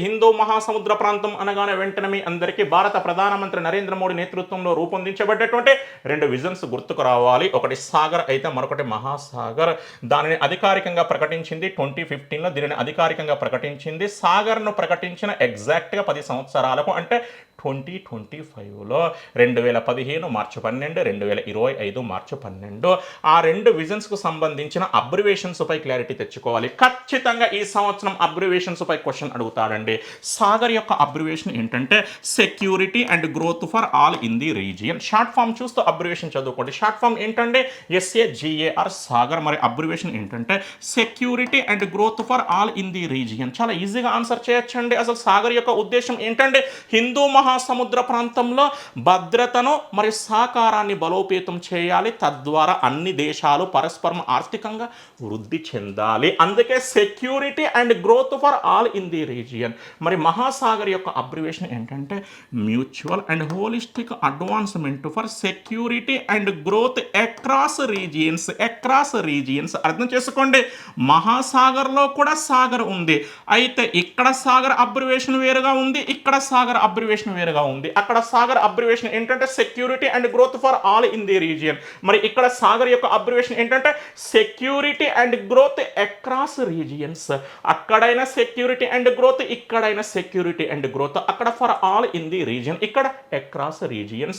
హిందూ మహాసముద్ర ప్రాంతం అనగానే వెంటనే మీ అందరికీ భారత ప్రధానమంత్రి నరేంద్ర మోడీ నేతృత్వంలో రూపొందించబడ్డటువంటి రెండు విజన్స్ గుర్తుకు రావాలి. ఒకటి సాగర్ అయితే మరొకటి మహాసాగర్. దానిని అధికారికంగా ప్రకటించింది 2015లో. దీనిని అధికారికంగా ప్రకటించింది. సాగర్ను ప్రకటించిన ఎగ్జాక్ట్గా 10 సంవత్సరాలకు, అంటే 2025లో 2015 మార్చి 12, 2025 మార్చి 12. ఆ రెండు విజన్స్కు సంబంధించిన అబ్రివేషన్స్ పై క్లారిటీ తెచ్చుకోవాలి. ఖచ్చితంగా ఈ సంవత్సరం అబ్రివేషన్స్ పై క్వశ్చన్ అడుగుతాడండి. సాగర్ యొక్క అబ్రివేషన్ ఏంటంటే security and growth for all in the region. Short form చూస్తూ అబ్రివేషన్ చదువుకోండి. షార్ట్ ఫామ్ ఏంటంటే SAGAR సాగర్. మరి అబ్రివేషన్ ఏంటంటే security and growth for all in the region. చాలా ఈజీగా ఆన్సర్ చేయొచ్చండి. అసలు సాగర్ యొక్క ఉద్దేశం ఏంటంటే హిందూ మహాసముద్ర ప్రాంతంలో భద్రతను మరియు సహకారాన్ని బలోపేతం చేయాలి. తద్వారా అన్ని దేశాలు పరస్పరం ఆర్థికంగా వృద్ధి చెందాలి. అందుకే security and growth for all in the region. మరి మహాసాగర్ యొక్క అబ్రివేషన్ ఏంటంటే mutual and holistic advancement for security and growth across regions. Across regions అర్థం చేసుకోండి. మహాసాగర్లో కూడా సాగర్ ఉంది. అయితే ఇక్కడ సాగర్ అబ్రివేషన్ వేరుగా ఉంది, ఇక్కడ సాగర్ అబ్రివేషన్ వేరుగా ఉంది. అక్కడ సాగర్ అబ్రివేషన్ ఏంటంటే security and growth for all in the region. మరి ఇక్కడ సాగర్ యొక్క అబ్రివేషన్ ఏంటంటే security and growth across regions. అక్కడైనా సెక్యూరిటీ అండ్ గ్రోత్, ఇక్కడైనా సెక్యూరిటీ అండ్ గ్రోత్. అక్కడ for all in the region, ఇక్కడ అక్రాస్ రీజియన్స్.